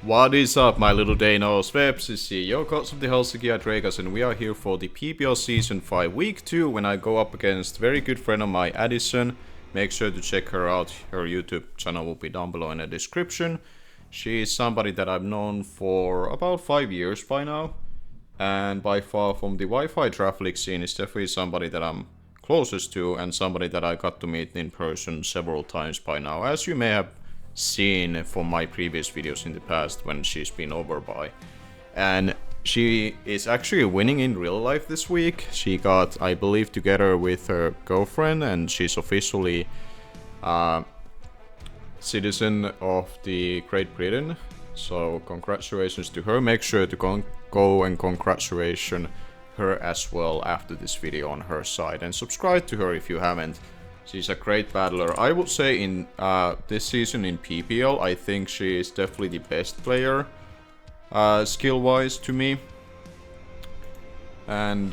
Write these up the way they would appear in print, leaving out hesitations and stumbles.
What is up, my little Danos? Webs is CEO Gods of the Helsinki Dragas, and we are here for the PPL Season 5 Week 2 when I go up against very good friend of mine, Addison. Make sure to check her out. Her YouTube channel will be down below in the description. She is somebody that I've known for about 5 years by now. And by far from the Wi-Fi traffic scene is definitely somebody that I'm closest to and somebody that I got to meet in person several times by now, as you may have seen from my previous videos in the past when she's been over by. And she is actually winning in real life this week. She got, I believe, together with her girlfriend, and she's officially citizen of the Great Britain. So congratulations to her. Make sure to go and congratulation her as well after this video on her side, and subscribe to her if you haven't. She's a great battler. I would say in this season in PPL, I think she is definitely the best player skill-wise to me. And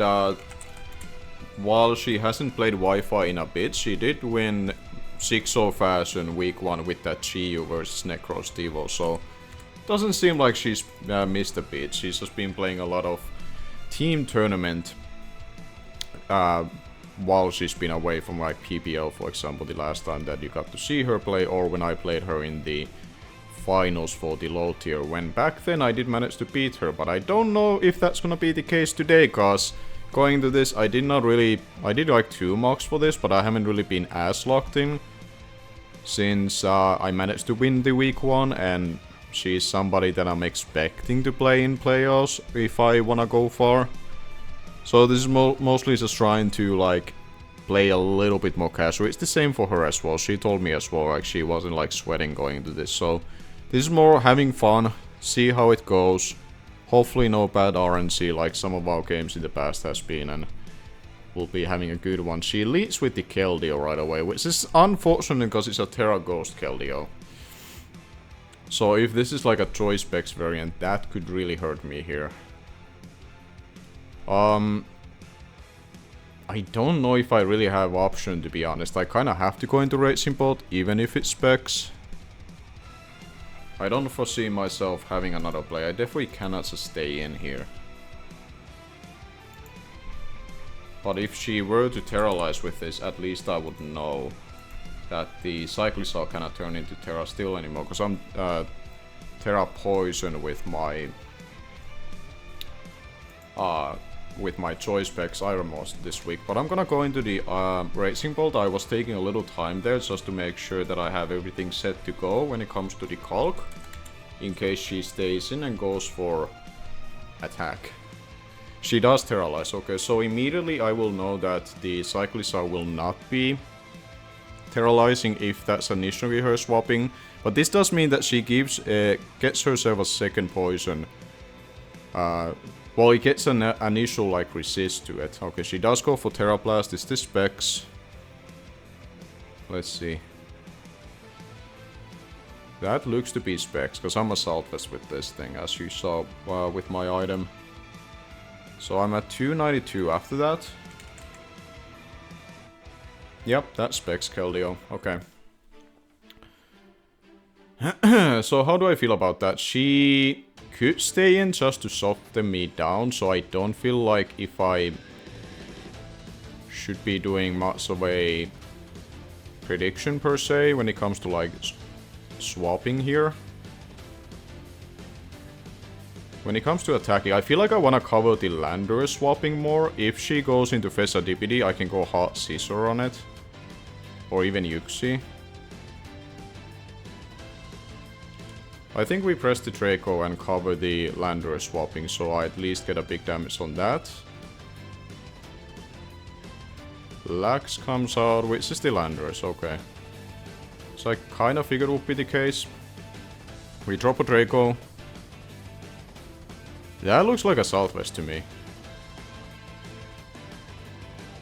while she hasn't played Wi-Fi in a bit, she did win 6-0 fashion week 1 with that Chiyu versus Necros Devo. So doesn't seem like she's missed a beat. She's just been playing a lot of team tournament while she's been away from like PPL, for example, the last time that you got to see her play, or when I played her in the finals for the low tier, when back then I did manage to beat her. But I don't know if that's gonna be the case today, cause going into this I did like 2 mocks for this, but I haven't really been as locked in since I managed to win the week 1, and she's somebody that I'm expecting to play in playoffs if I wanna go far. So this is mostly just trying to like play a little bit more casual. It's the same for her as well. She told me as well, like she wasn't like sweating going into this. So this is more having fun, see how it goes. Hopefully no bad RNC like some of our games in the past has been, and we'll be having a good one. She leads with the Keldeo right away, which is unfortunate because it's a Terra Ghost Keldeo. So if this is like a choice specs variant, that could really hurt me here. I don't know if I really have option, to be honest. I kinda have to go into Racing Bolt, even if it's specs. I don't foresee myself having another play. I definitely cannot just stay in here. But if she were to Terralize with this, at least I would know that the Cyclizar cannot turn into Terra Steel anymore, because I'm Terra Poison with my choice specs Iron Moss this week. But I'm gonna go into the Racing Bolt. I was taking a little time there just to make sure that I have everything set to go when it comes to the Calc, in case she stays in and goes for attack. She does Terralize. Okay, so immediately I will know that the Cyclizar will not be Terralizing if that's initially her swapping. But this does mean that she gets herself a second poison. Well, it gets an initial like resist to it. Okay, she does go for Terra Blast. Is this specs? Let's see. That looks to be specs, because I'm Assault Vest with this thing, as you saw with my item. So I'm at 292 after that. Yep, that's specs Keldeo. Okay. So how do I feel about that? She could stay in just to soften me down, so I don't feel like if I should be doing much of a prediction per se when it comes to like swapping here. When it comes to attacking, I feel like I want to cover the Lander swapping more. If she goes into Fesa DPD, I can go Hot Scissor on it. Or even Yuxi. I think we press the Draco and cover the Lander swapping, so I at least get a big damage on that. Lax comes out, which is the Landers, okay. So I kind of figured would be the case. We drop a Draco. That looks like a Southwest to me.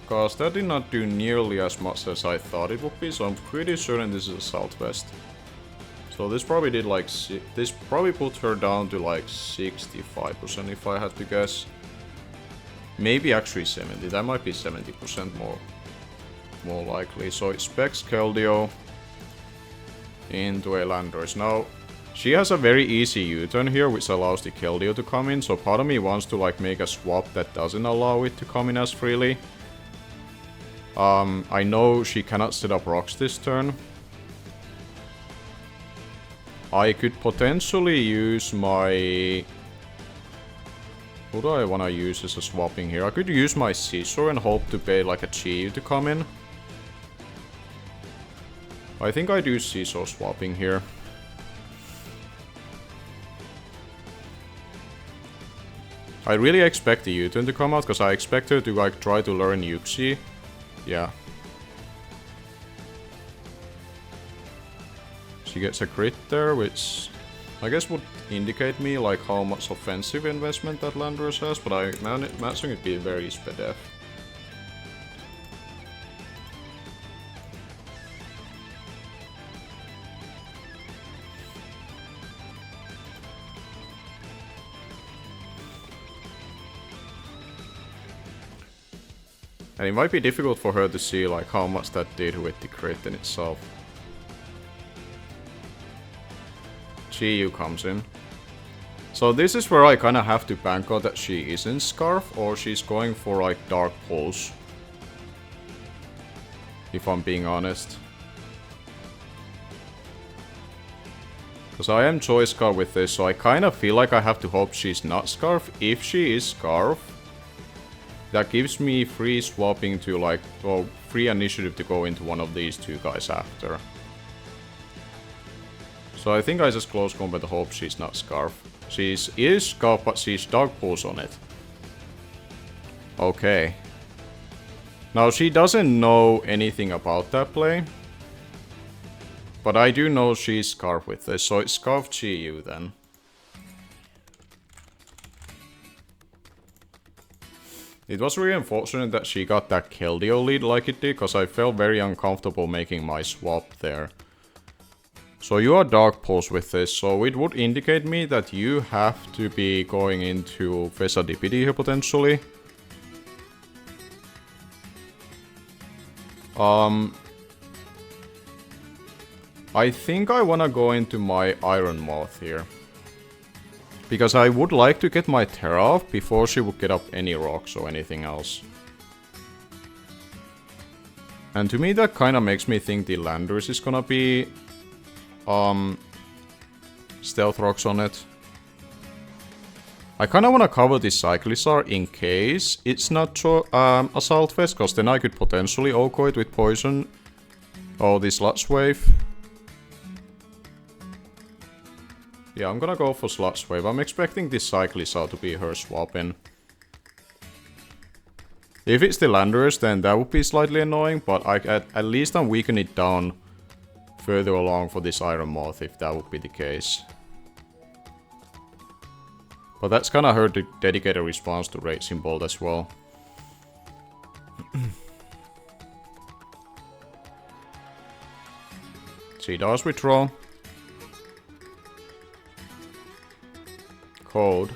Because that did not do nearly as much as I thought it would be, so I'm pretty certain this is a Southwest. So this probably did like, this probably put her down to like 65% if I had to guess. Maybe actually 70, that might be 70% more likely. So it specs Keldeo into a Landers. Now, She has a very easy U-turn here, which allows the Keldeo to come in, so part of me wants to like make a swap that doesn't allow it to come in as freely. I know she cannot set up rocks this turn. I could potentially use my... Who do I want to use as a swapping here? I could use my Scissor and hope to pay like a Chi to come in. I think I do Scissor swapping here. I really expect the U-turn to come out, because I expect her to like try to learn Yuxi. Yeah. She gets a crit there, which I guess would indicate me like how much offensive investment that Landorus has, but I imagine it'd be very SPDF. And it might be difficult for her to see like how much that did with the crit in itself. Chiyu comes in. So this is where I kinda have to bank on that she isn't Scarf, or she's going for like Dark Pulse. If I'm being honest. Because I am Choice Scarf with this, so I kinda feel like I have to hope she's not Scarf. If she is Scarf, that gives me free swapping to like, well, free initiative to go into one of these two guys after. So I think I just close combat to hope she's not Scarf. She is Scarf, but she's Dark Pulse on it. Okay. Now she doesn't know anything about that play. But I do know she's Scarf with this, so it's Scarf Chiyu then. It was really unfortunate that she got that Keldeo lead like it did, because I felt very uncomfortable making my swap there. So you are Dark Pulse with this, so it would indicate me that you have to be going into Vesa DPD here potentially. I think I wanna go into my Iron Moth here. Because I would like to get my Terra off before she would get up any rocks or anything else. And to me that kinda makes me think the Landorus is gonna be stealth rocks on it. I kinda wanna cover this Cyclizar in case it's not Assault Vest, cause then I could potentially Oko it with poison. Oh, this Sludge Wave. Yeah, I'm gonna go for Sludge Wave. I'm expecting this Cyclizar to be her swap in. If it's the Landorus, then that would be slightly annoying, but at least I'm weakening it down further along for this Iron Moth, if that would be the case. But that's kinda her dedicated response to Raging Bolt as well. She does withdraw. Code.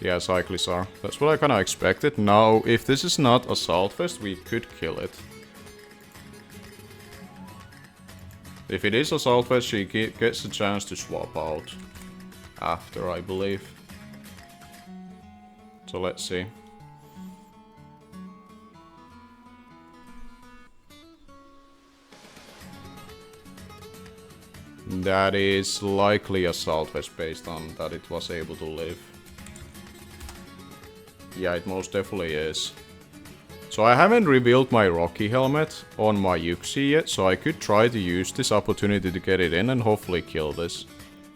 Yeah, Cyclizar. That's what I kinda expected. Now, if this is not Assault Vest, we could kill it. If it is Assault Vest, she gets a chance to swap out after, I believe. So let's see. That is likely Assault Vest based on that it was able to live. Yeah, it most definitely is. So I haven't revealed my Rocky helmet on my Yuxi yet, so I could try to use this opportunity to get it in and hopefully kill this.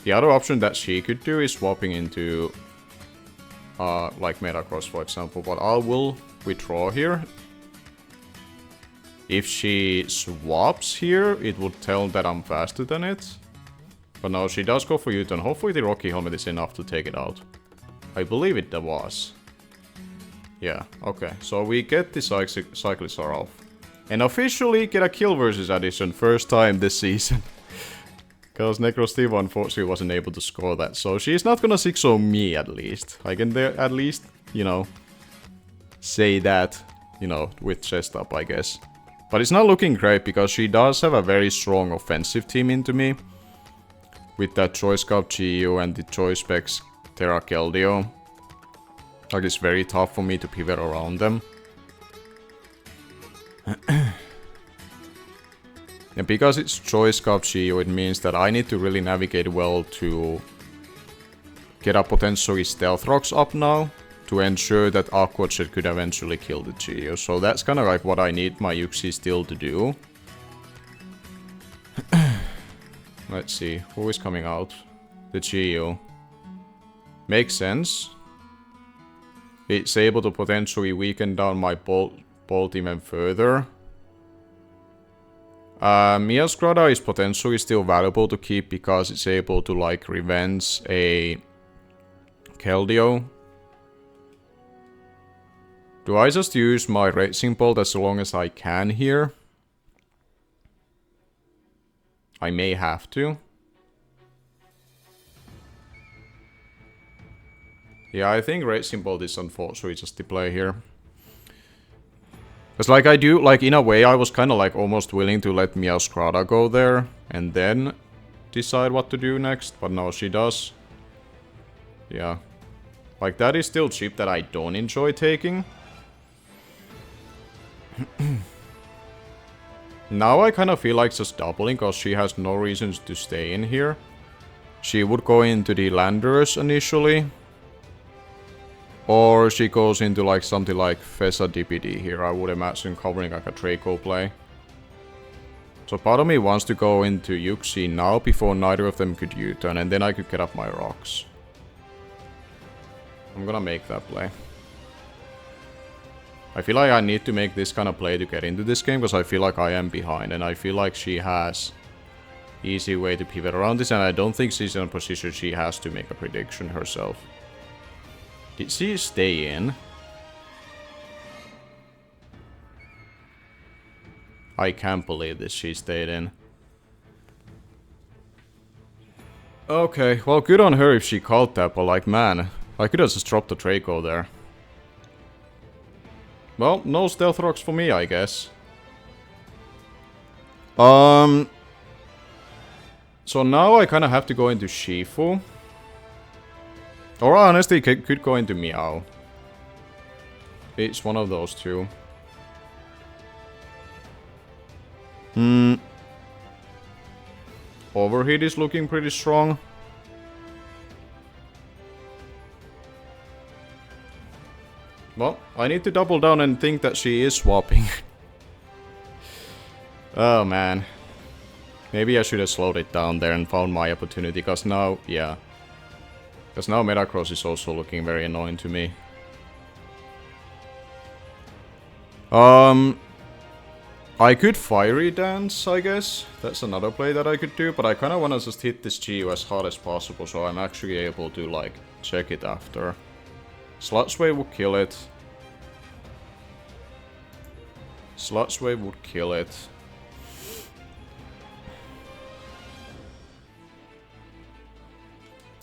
The other option that she could do is swapping into like Metacross, for example, but I will withdraw here. If she swaps here, it would tell that I'm faster than it. But no, she does go for U-turn. Hopefully the Rocky helmet is enough to take it out. I believe it was. Yeah, okay. So we get the Cyclizar off. And officially get a kill versus addition first time this season. Because Necrostiva unfortunately wasn't able to score that. So she's not gonna 6-0 me at least. I can at least, you know, say that, you know, with chest up, I guess. But it's not looking great because she does have a very strong offensive team into me. with that Choice Scout GU and the Choice Specs Terra Keldeo. Like, it's very tough for me to pivot around them. And because it's Choice Scout GU, it means that I need to really navigate well to get a potentially Stealth Rocks up now, to ensure that Aqua Jet could eventually kill the GU. So that's kind of like what I need my Yuxi still to do. Let's see, who is coming out? The GU. Makes sense. It's able to potentially weaken down my bolt even further. Miasgrada is potentially still valuable to keep because it's able to like revenge a Keldeo. Do I just use my Raging Bolt as long as I can here? I may have to. Yeah, I think Raging Bolt is unfortunately just the play here. Because like I do, like in a way I was kind of like almost willing to let Miasgrada go there and then decide what to do next, but no, she does. Yeah. Like that is still cheap that I don't enjoy taking. Now I kind of feel like just doubling because she has no reasons to stay in here. She would go into the Landers initially. Or she goes into like something like Fessa DPD here, I would imagine, covering like a Draco play. So part of me wants to go into Yuxi now before neither of them could U-turn, and then I could get up my rocks. I'm gonna make that play. I feel like I need to make this kind of play to get into this game, because I feel like I am behind, and I feel like she has easy way to pivot around this, and I don't think she's in a position she has to make a prediction herself. Did she stay in? I can't believe this, she stayed in. Okay, well good on her if she called that, but like man, I could have just dropped the Draco there. Well, no Stealth Rocks for me, I guess. So now I kind of have to go into Shifu. Or honestly, could go into Meow. It's one of those two. Overheat is looking pretty strong. Well, I need to double down and think that she is swapping. Oh man. Maybe I should have slowed it down there and found my opportunity, because now, yeah. Because now Metacross is also looking very annoying to me. I could Fiery Dance, I guess. That's another play that I could do, but I kind of want to just hit this GU as hard as possible, so I'm actually able to, like, check it after. Sludge Wave would kill it. Sludge Wave would kill it.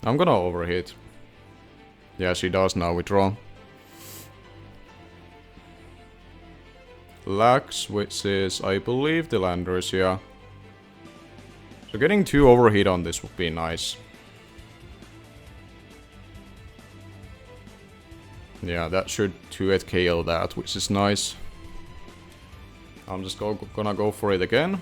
I'm gonna overhit. Yeah, she does now withdraw. Lax, which is, I believe, the Landers, yeah. So getting 2 overheat on this would be nice. Yeah, that should 2-hit KO that, which is nice. I'm just gonna go for it again.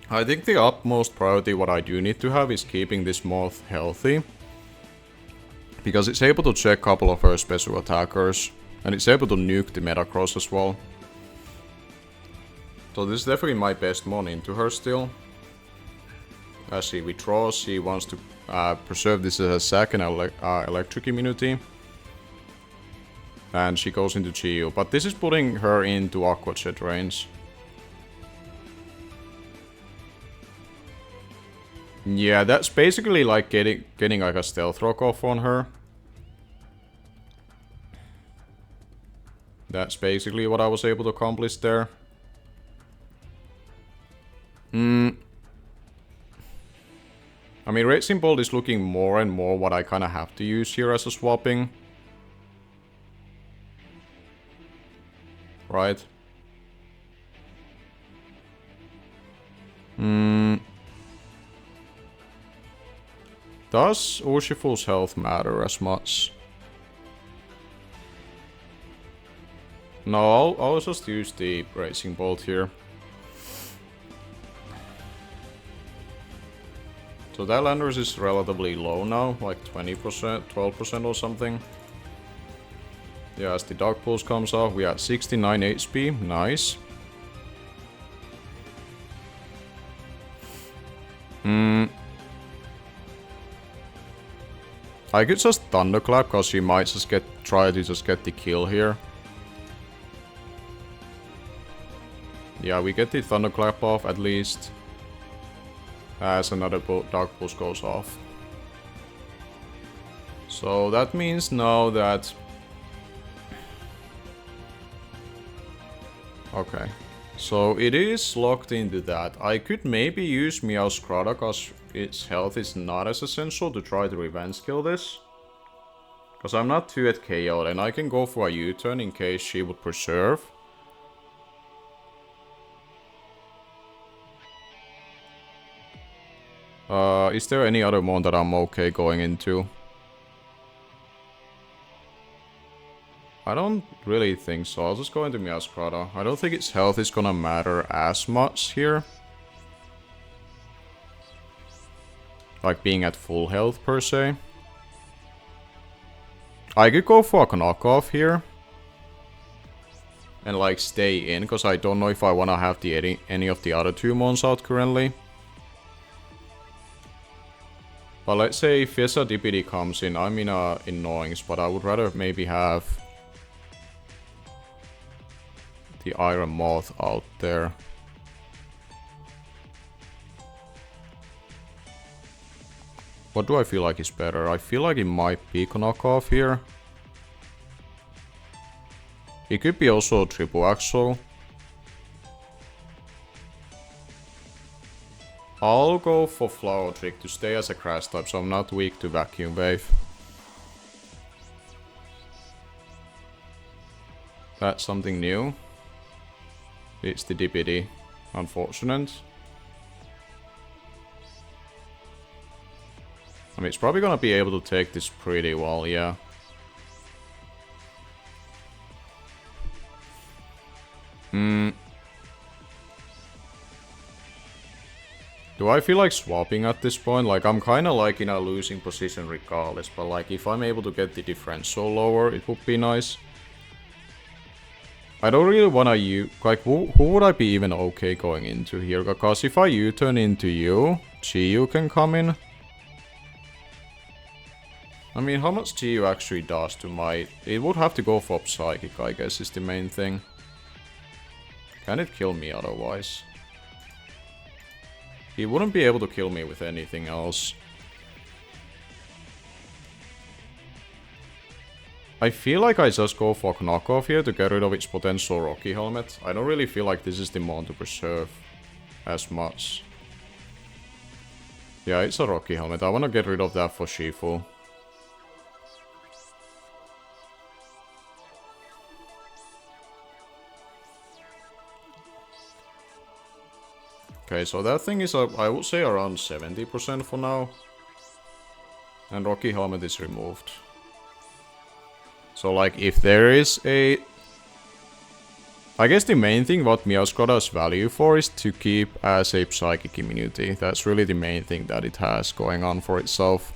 I think the utmost priority what I do need to have is keeping this Moth healthy. Because it's able to check a couple of her special attackers. And it's able to nuke the Metacross as well. So this is definitely my best mon into her still. As she withdraws, she wants to preserve this as a second electric immunity. And she goes into GU. But this is putting her into Aqua Jet range. Yeah, that's basically like getting like a Stealth Rock off on her. That's basically what I was able to accomplish there. I mean, Racing Bolt is looking more and more what I kind of have to use here as a swapping. Right? Does Urshifu's health matter as much? No, I'll just use the Racing Bolt here. So that Landers is relatively low now, like 20%, 12% or something. Yeah, as the Dark Pulse comes off, we are at 69 HP, nice. I could just Thunderclap, cause she might just try to just get the kill here. Yeah, we get the Thunderclap off at least. As another Dark Pulse goes off. So that means now that... Okay. So it is locked into that. I could maybe use Meowscarada cause its health is not as essential to try to revenge kill this. Cause I'm not too at KO and I can go for a U-turn in case she would preserve. Is there any other one that I'm okay going into? I don't really think so. I'll just go into Meowscarada. I don't think its health is gonna matter as much here. Like being at full health per se. I could go for a knockoff here. And like stay in, because I don't know if I wanna have any of the other two mons out currently. But let's say if Fiesa DPD comes in, I'm in a annoyance, but I would rather maybe have the Iron Moth out there. What do I feel like is better? I feel like it might be knockoff here. It could be also triple axle. I'll go for Flower Trick to stay as a grass type, so I'm not weak to Vacuum Wave. That's something new. It's the DPD. Unfortunate. I mean, it's probably gonna be able to take this pretty well, yeah. Do I feel like swapping at this point? Like, I'm kinda like in a losing position regardless, but like, if I'm able to get the differential lower, it would be nice. I don't really wanna like, who would I be even okay going into here? Because if I U-turn into you, Chiyu can come in. I mean, how much Chiyu actually does to my... It would have to go for Psychic, I guess, is the main thing. Can it kill me otherwise? He wouldn't be able to kill me with anything else. I feel like I just go for knockoff here to get rid of its potential Rocky Helmet. I don't really feel like this is the mon to preserve as much. Yeah, it's a Rocky Helmet. I want to get rid of that for Shifu. Okay, so that thing is, I would say, around 70% for now. And Rocky Helmet is removed. So, like, if there is a... I guess the main thing what Meowscarada's value for is to keep as a Psychic immunity. That's really the main thing that it has going on for itself.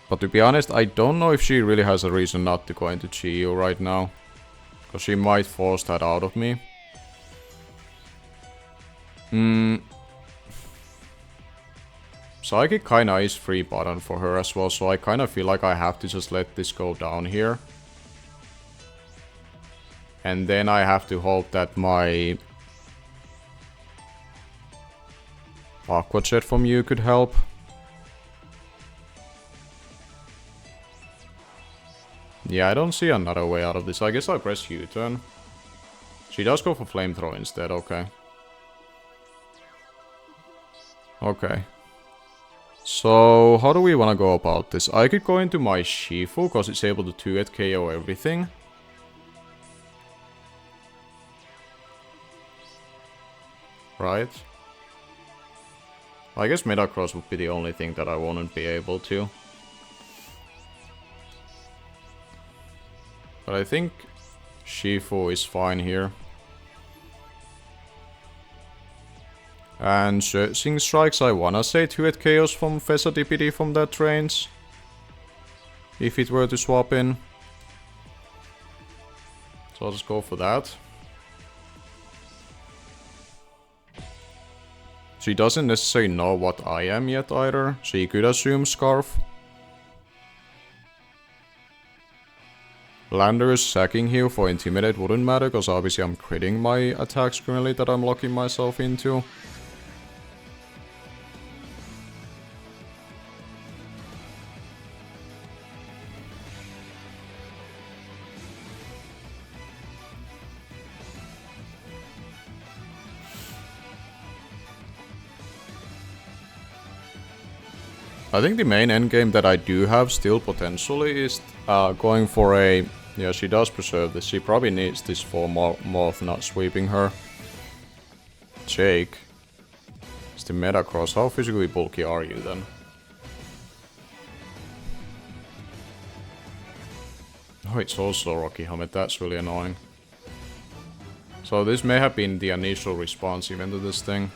But to be honest, I don't know if she really has a reason not to go into Chiyu right now. Because she might force that out of me. Psychic kinda is free button for her as well, so I kinda feel like I have to just let this go down here. And then I have to hope that my Aqua Jet from you could help. Yeah, I don't see another way out of this. I guess I press U-turn. She does go for flamethrower instead, okay. Okay. So, how do we want to go about this? I could go into my Shifu, because it's able to 2-hit KO everything. Right. I guess Metacross would be the only thing that I wouldn't be able to. But I think Shifu is fine here. And Searching Strikes, I wanna say 2-hit KOs from Fessa DPD from that range. If it were to swap in. So I'll just go for that. She doesn't necessarily know what I am yet either. She could assume Scarf. Lander's sacking heal for Intimidate wouldn't matter, because obviously I'm critting my attacks currently that I'm locking myself into. I think the main endgame that I do have still potentially is going for a... Yeah, she does preserve this. She probably needs this for Moth not sweeping her. Jake. It's the Metacross. How physically bulky are you then? Oh, it's also Rocky Helmet. That's really annoying. So this may have been the initial response even to this thing.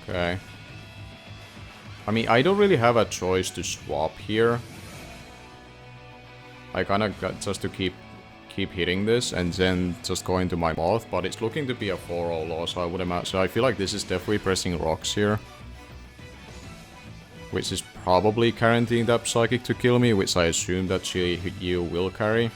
Okay. I mean, I don't really have a choice to swap here. I kinda got just to keep hitting this and then just go into my Moth, but it's looking to be a 4-0 loss, I would imagine. So I feel like this is definitely pressing rocks here. Which is probably guaranteeing that Psychic to kill me, which I assume that you will carry.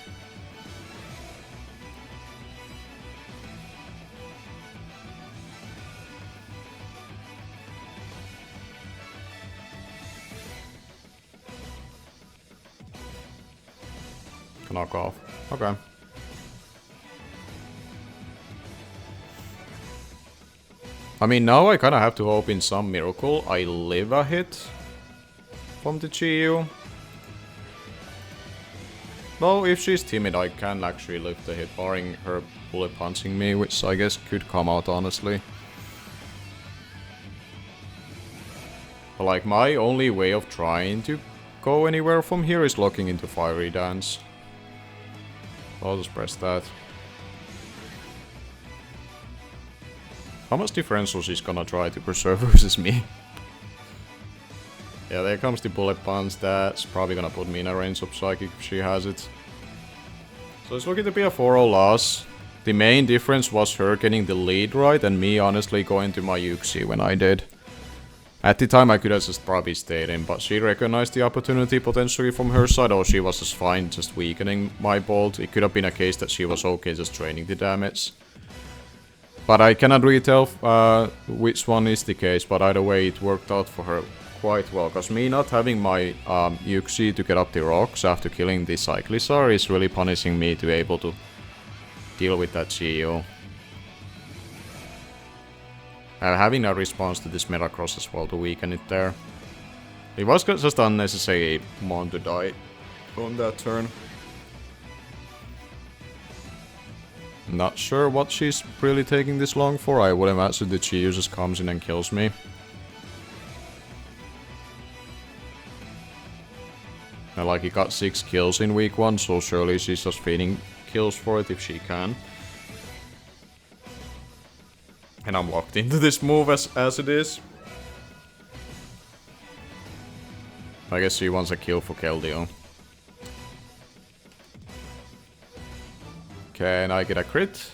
Knock off. Okay. I mean, now I kinda have to hope in some miracle I live a hit from the GU. Though, if she's timid, I can actually live the hit, barring her bullet punching me, which I guess could come out, honestly. But like, my only way of trying to go anywhere from here is locking into Fiery Dance. I'll just press that. How much differential she's gonna try to preserve versus me? Yeah, there comes the bullet punch. That's probably gonna put me in a range of Psychic if she has it. So it's looking to be a 4-0 loss. The main difference was her getting the lead right and me honestly going to my Yuxi when I did. At the time I could have just probably stayed in, but she recognized the opportunity potentially from her side, or she was just fine just weakening my bolt. It could have been a case that she was okay just draining the damage. But I cannot really tell which one is the case, but either way it worked out for her quite well. Because me not having my Yuxi to get up the rocks after killing the Cyclizar is really punishing me to be able to deal with that GU. Having a response to this Metacross as well to weaken it there. It was just unnecessary Mon to die on that turn. Not sure what she's really taking this long for. I would imagine that she just comes in and kills me. And like, he got 6 kills in week 1, so surely she's just feeding kills for it if she can. And I'm locked into this move as it is. I guess she wants a kill for Keldeo. Can I get a crit?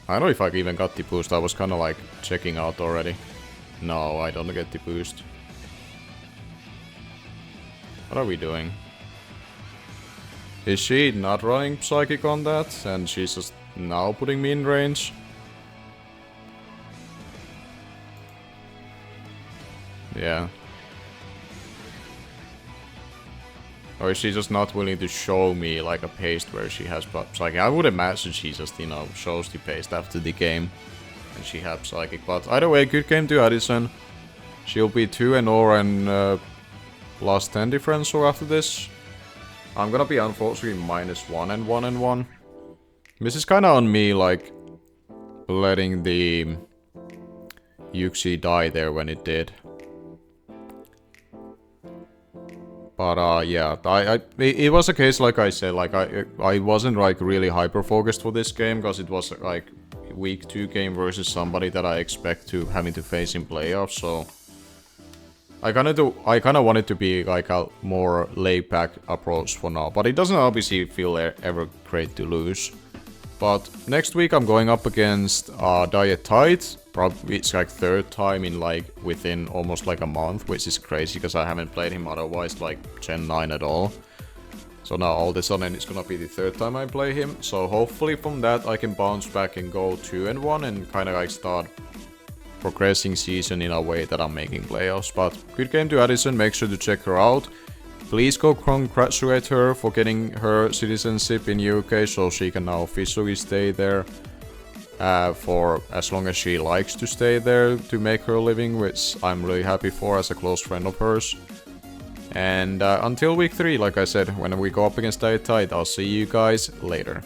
I don't know if I even got the boost. I was kinda like checking out already. No, I don't get the boost. What are we doing? Is she not running Psychic on that? And she's just now putting me in range? Yeah. Or is she just not willing to show me like a paste where she has Psychic? I would imagine she just, you know, shows the paste after the game. And she has Psychic. But either way, good game to Addison. She'll be 2-0 and plus 10 differential after this. I'm gonna be unfortunately -1 and 1-1. This is kinda on me, like, letting the Yuxi die there when it did. But yeah, it was a case, like I said, like I wasn't like really hyper focused for this game because it was like week 2 game versus somebody that I expect to having to face in playoffs. So I kind of wanted to be like a more laid back approach for now, but it doesn't obviously feel ever great to lose. But next week I'm going up against Diet Tide. Probably it's like 3rd time in like within almost like a month, which is crazy because I haven't played him otherwise like Gen 9 at all. So now all of a sudden it's gonna be the 3rd time I play him. So hopefully from that I can bounce back and go 2-1 and kind of like start progressing season in a way that I'm making playoffs. But good game to Addison, make sure to check her out. Please go congratulate her for getting her citizenship in UK so she can now officially stay there for as long as she likes to stay there to make her living, which I'm really happy for as a close friend of hers. And until week 3, like I said, when we go up against Diet Tide, I'll see you guys later.